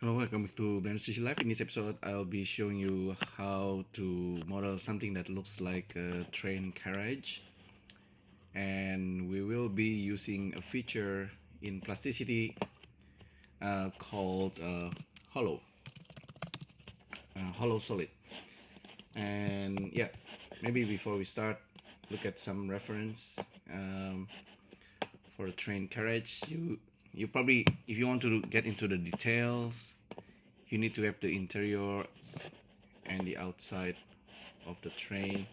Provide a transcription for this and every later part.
Hello, welcome back to BSLIVE. In this episode, I'll be showing you how to model something that looks like a train carriage. And we will be using a feature in Plasticity called Hollow Solid. And yeah, maybe before we start, look at some reference for a train carriage. You probably, if you want to get into the details, you need to have the interior and the outside of the train.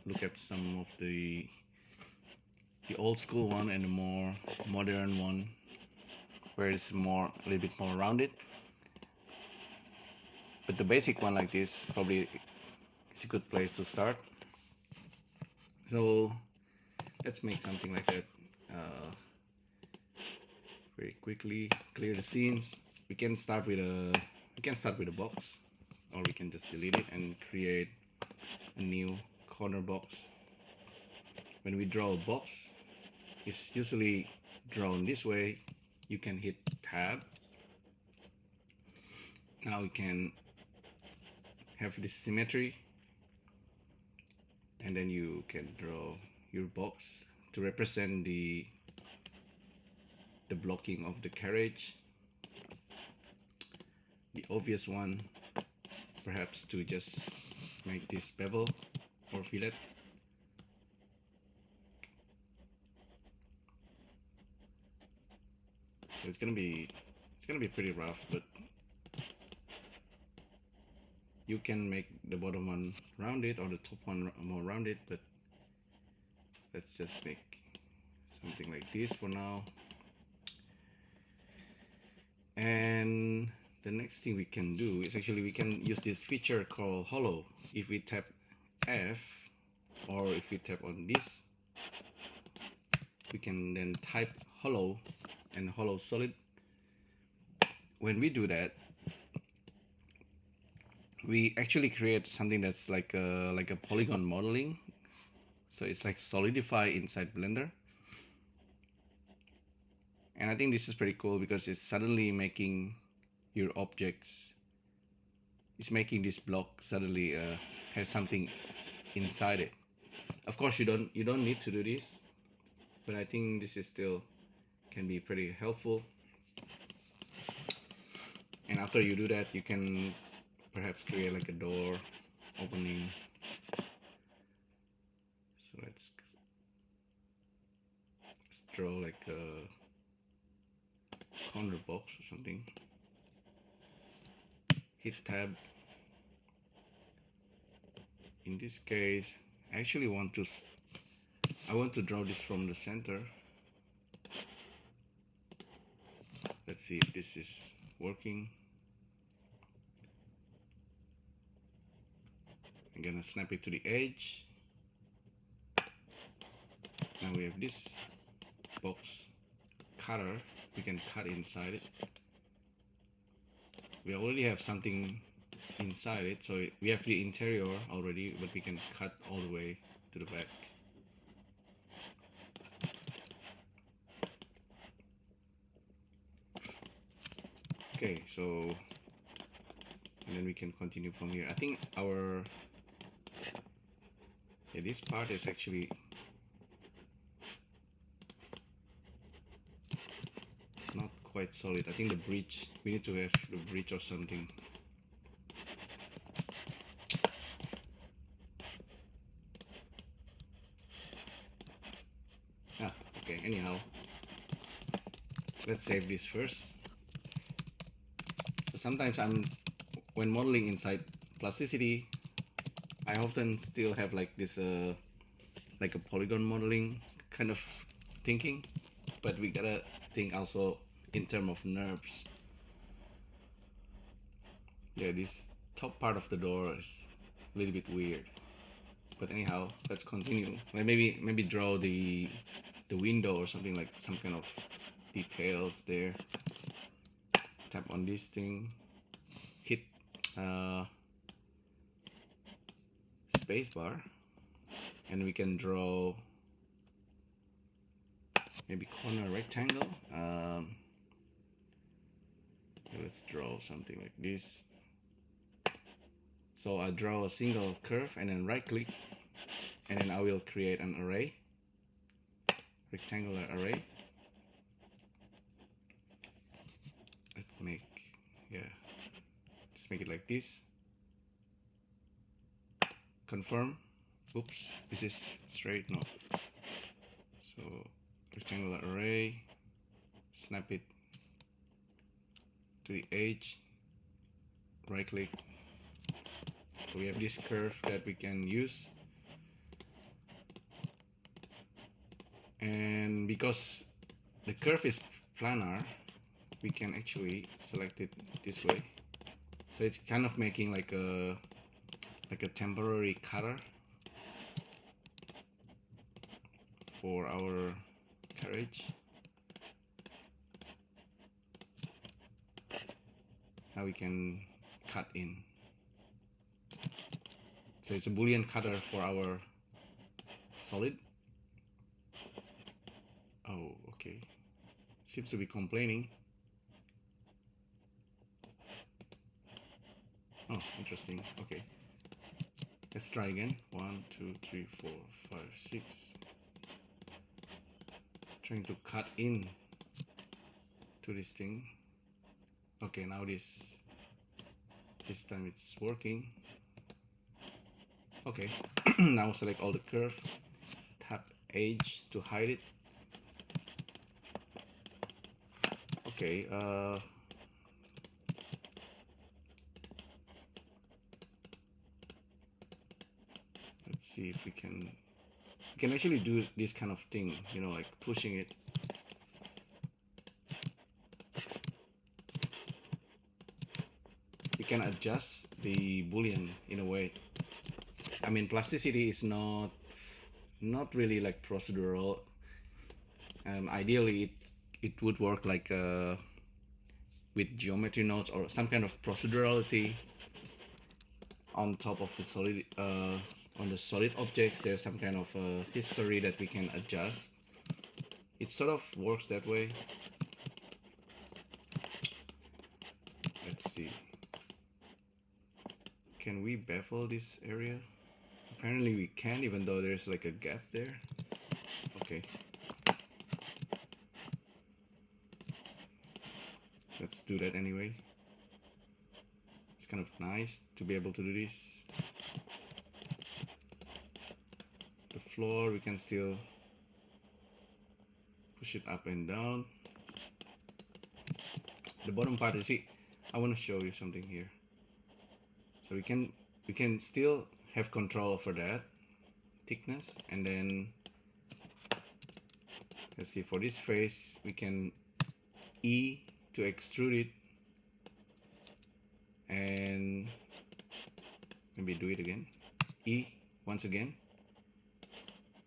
Look at some of the old school one and the more modern one, where it's a little bit more rounded. But the basic one like this probably is a good place to start. So let's make something like that. Very quickly clear the scenes. We can start with a box, or we can just delete it and create a new corner box. When we draw a box, it's usually drawn this way. You can hit tab. Now we can have this symmetry, and then you can draw your box to represent the blocking of the carriage. The obvious one, perhaps, to just make this bevel or fillet. So it's gonna be pretty rough, but you can make the bottom one rounded or the top one more rounded. But let's just make something like this for now. And the next thing we can do is actually we can use this feature called hollow. If we tap F, or if we tap on this, we can then type hollow and hollow solid. When we do that, we actually create something that's like a polygon modeling. So it's like solidify inside Blender. And I think this is pretty cool because it's suddenly making your objects, it's making this block suddenly has something inside it. Of course, you don't need to do this, but I think this is still can be pretty helpful. And after you do that, you can perhaps create like a door opening. So let's draw like a corner box or something. Hit tab. In this case, I actually want to draw this from the center. Let's see if this is working. I'm gonna snap it to the edge. Now we have this box cutter. We can cut inside it. We already have something inside it, so we have the interior already, but we can cut all the way to the back. Okay, so and then we can continue from here. I think this part is actually not quite solid. I think the bridge, we need to have the bridge or something. Okay, anyhow, let's save this first. So sometimes when modeling inside Plasticity, I often still have like this like a polygon modeling kind of thinking, but we gotta think also in terms of nerves. Yeah, this top part of the door is a little bit weird, but anyhow, let's continue. Like maybe draw the window or something, like some kind of details there. Tap on this thing, hit spacebar, and we can draw maybe corner rectangle. Let's draw something like this. So I draw a single curve and then right click, and then I will create an array, rectangular array. Let's make, just make it like this. Confirm. Oops, is this straight? No. So rectangular array, snap it to the edge, right click. So we have this curve that we can use, and because the curve is planar, we can actually select it this way. So it's kind of making like a temporary cutter for our carriage. Now we can cut in. So it's a Boolean cutter for our solid. Oh, okay. Seems to be complaining. Oh, interesting. Okay. Let's try again. 1, 2, 3, 4, 5, 6. Trying to cut in to this thing. Okay, now this time it's working. Okay. Now select all the curve, tap edge to hide it. Okay, let's see if we can actually do this kind of thing, you know, like pushing it. You can adjust the Boolean in a way. I mean, plasticity is not really like procedural. Ideally it would work like with geometry nodes or some kind of procedurality on top of the solid, on the solid objects. There's some kind of history that we can adjust. It sort of works that way. Let's see, can we bevel this area? Apparently we can, even though there's like a gap there. Okay, let's do that anyway. It's kind of nice to be able to do this. The floor, we can still push it up and down. The bottom part, you see, I want to show you something here. So we can still have control over that thickness, and then let's see, for this face we can E to extrude it, and maybe do it again, E once again.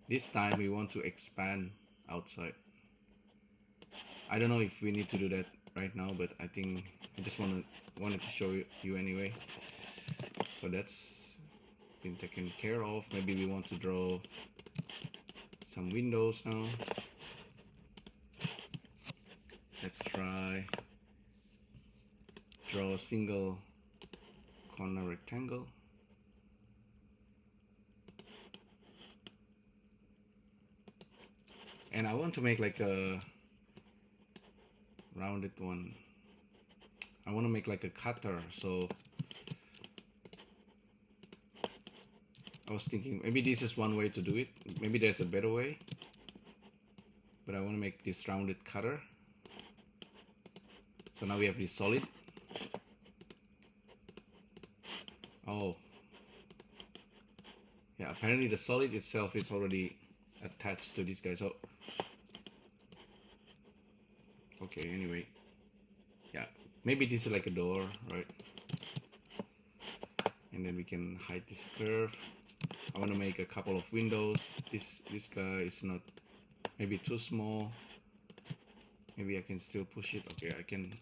This time we want to expand outside. I don't know if we need to do that right now, but I think I just wanted to show you anyway. So that's been taken care of. Maybe we want to draw some windows now. Let's try draw a single corner rectangle. And I want to make like a rounded one. I want to make like a cutter, so I was thinking maybe this is one way to do it. Maybe there's a better way, but I want to make this rounded cutter. So now we have this solid. Oh, yeah, apparently the solid itself is already attached to this guy. So okay, anyway, yeah, maybe this is like a door, right? And then we can hide this curve. I want to make a couple of windows. This guy is not, maybe too small. Maybe I can still push it. Okay, I can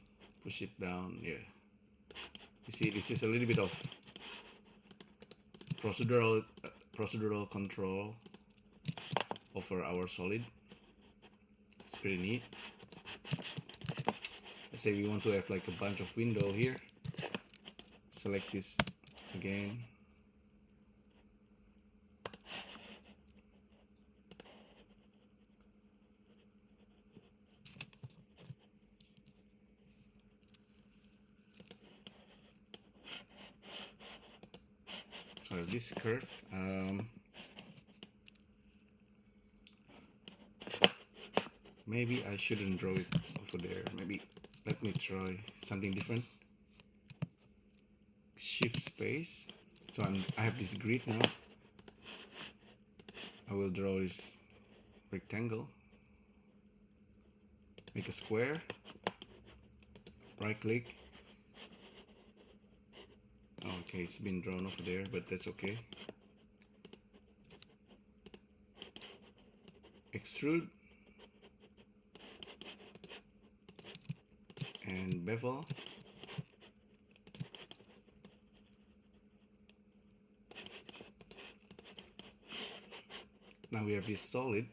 push it down. Yeah, you see, this is a little bit of procedural control over our solid. It's pretty neat. let's say we want to have like a bunch of window here. Select this again. So this curve, maybe I shouldn't draw it over there. Maybe let me try something different. Shift space. So I have this grid now. I will draw this rectangle. Make a square. Right click. Okay, it's been drawn over there, but that's okay. Extrude. And bevel. Now we have this solid.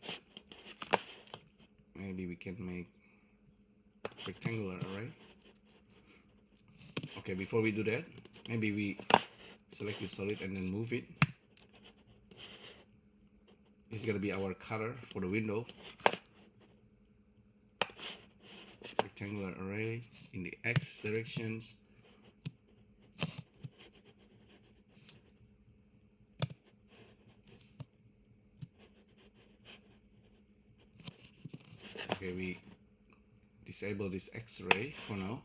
Maybe we can make rectangular array. Okay, before we do that, maybe we select the solid and then move it. This is gonna be our color for the window. Rectangular array in the X directions. Okay, we disable this X-ray for now.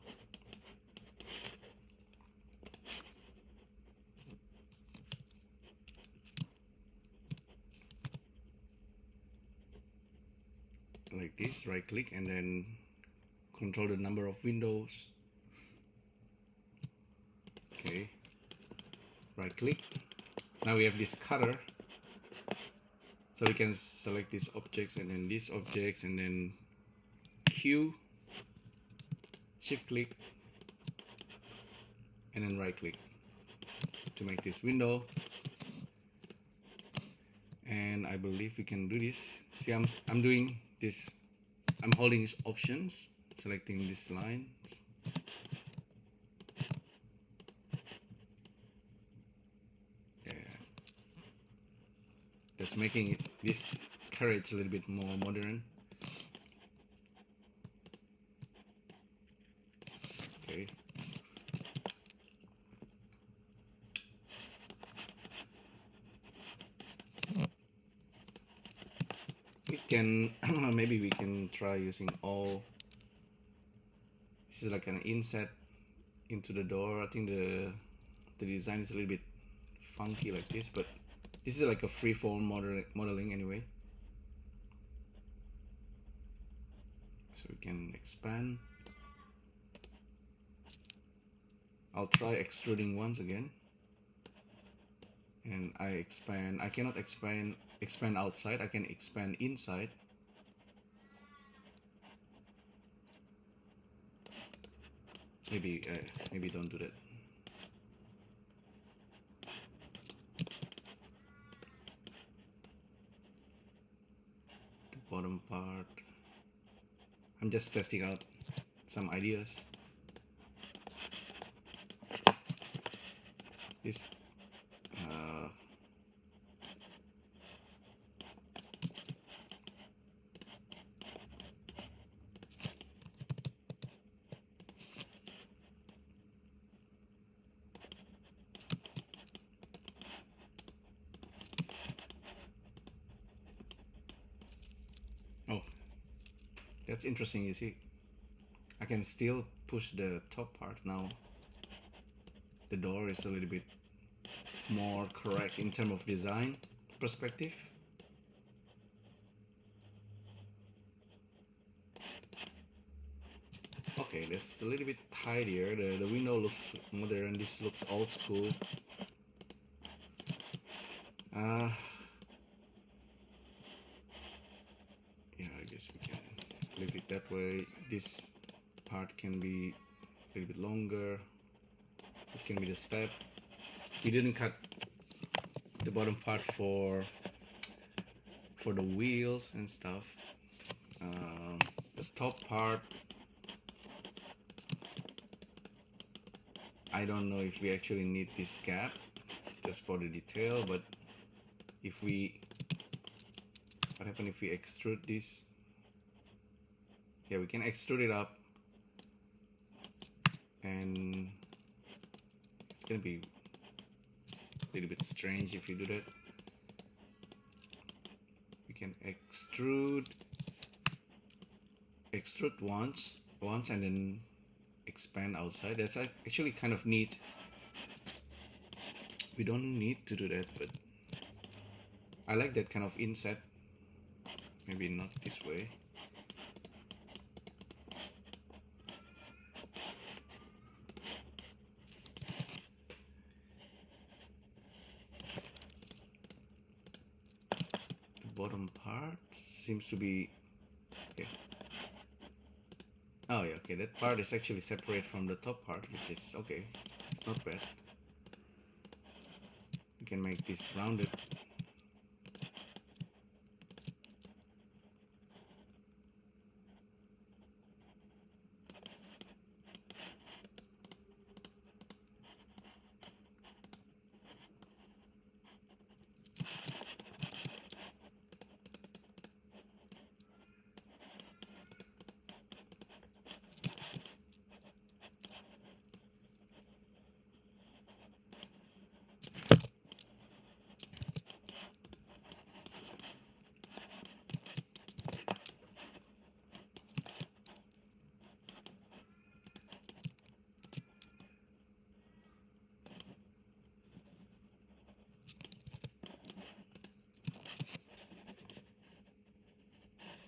Like this, right click and then control the number of windows. Okay, right click. Now we have this cutter, so we can select these objects and then these objects and then Q, shift click and then right click to make this window. And I believe we can do this. See, I'm doing this. I'm holding these options, selecting these lines. Yeah, that's making this carriage a little bit more modern. Okay. We can maybe we can try using all. This is like an inset into the door. I think the design is a little bit funky like this, but this is like a freeform modeling anyway. So we can expand. I'll try extruding once again. And I expand. I cannot expand outside. I can expand inside. Maybe don't do that. The bottom part. I'm just testing out some ideas. This oh, that's interesting. You see, I can still push the top part now. The door is a little bit more correct in terms of design perspective. Okay, that's a little bit tidier. The window looks modern. This looks old school. Yeah, I guess we can leave it that way. This part can be a little bit longer. This can be the step. We didn't cut the bottom part for the wheels and stuff. The top part, I don't know if we actually need this gap just for the detail, but if we, what happens if we extrude this? Yeah, we can extrude it up, and it's gonna be a little bit strange if you do that. We can extrude once and then expand outside. That's actually kind of neat. We don't need to do that, but I like that kind of inset. Maybe not this way. The bottom part seems to be, okay. Oh yeah, okay, that part is actually separate from the top part, which is okay, not bad. We can make this rounded.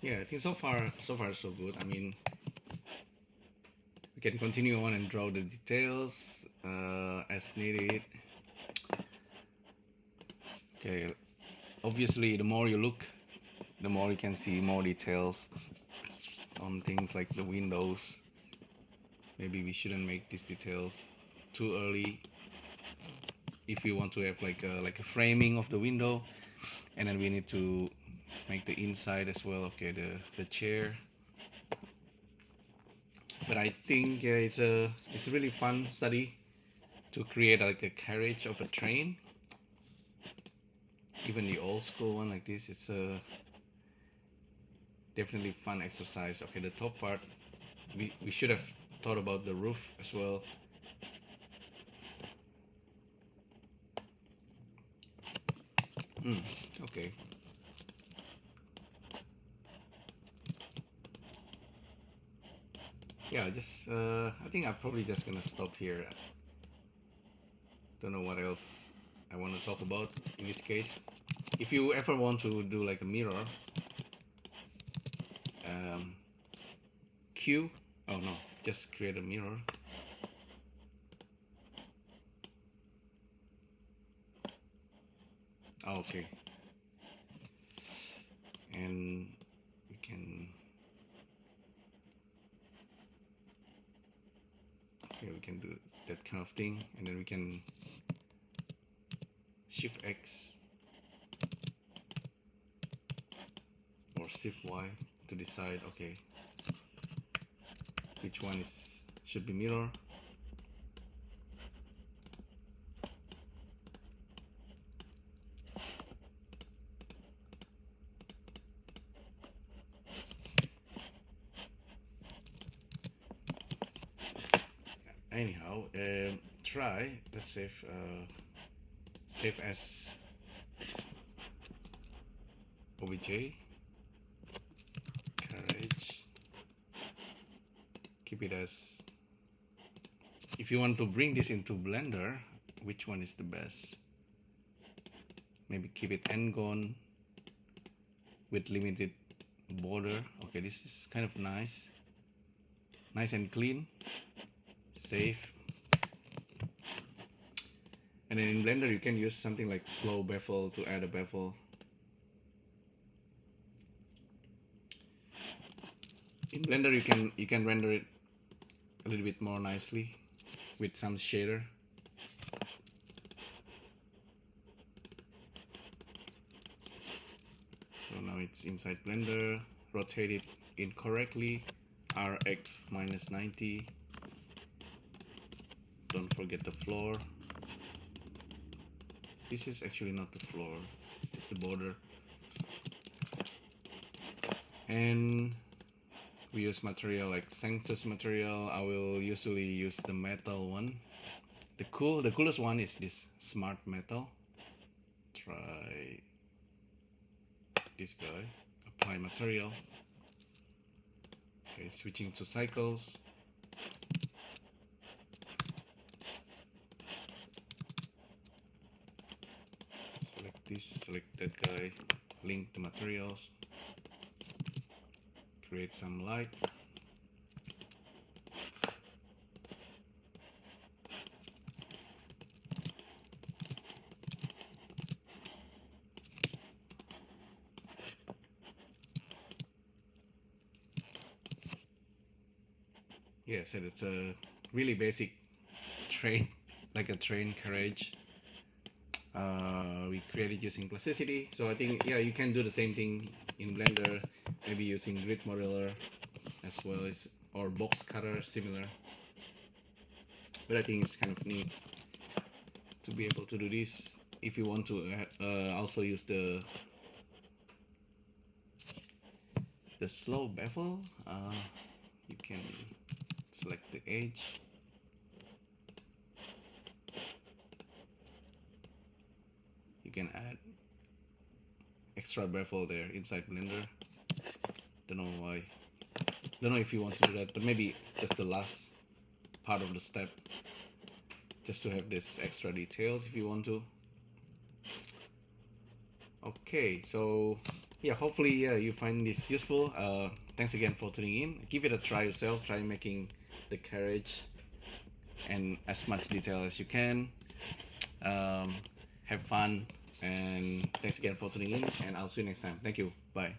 Yeah, I think so far so good. I mean, we can continue on and draw the details as needed. Okay, obviously the more you look, the more you can see more details on things like the windows. Maybe we shouldn't make these details too early if we want to have like a framing of the window, and then we need to make the inside as well. Okay, the chair. But I think it's a really fun study to create like a carriage of a train. Even the old school one like this, it's a definitely fun exercise. Okay, the top part, we should have thought about the roof as well. Okay. Yeah, just I think I'm probably just gonna stop here. Don't know what else I want to talk about in this case. If you ever want to do like a mirror, Q, oh no, just create a mirror. Oh, okay. And we can, okay, we can do that kind of thing, and then we can Shift X or Shift Y to decide, okay, which one should be mirror. Anyhow, try, let's save as OBJ, Carriage, keep it as, if you want to bring this into Blender, which one is the best? Maybe keep it N-gone with limited border. Okay, this is kind of nice and clean. Save. And then in Blender you can use something like slow bevel to add a bevel. In Blender you can render it a little bit more nicely with some shader. So now it's inside Blender, rotate it incorrectly, RX -90. don't forget the floor. This is actually not the floor, just the border. And we use material like Sanctus material. I will usually use the metal one. The coolest one is this smart metal. Try this guy. Apply material. Okay, switching to cycles. Select this, select that guy, link the materials, create some light. Yeah, so it's a really basic train, like a train carriage. We created using Plasticity, so I think yeah, you can do the same thing in Blender, maybe using grid modeler as well as or box cutter, similar. But I think it's kind of neat to be able to do this. If you want to also use the slow bevel, you can select the edge. You can add extra bevel there inside Blender. Don't know why. Don't know if you want to do that, but maybe just the last part of the step, just to have this extra details if you want to. Okay, so yeah, hopefully you find this useful. Thanks again for tuning in. Give it a try yourself. Try making the carriage and as much detail as you can. Have fun, and thanks again for tuning in, and I'll see you next time. Thank you. Bye.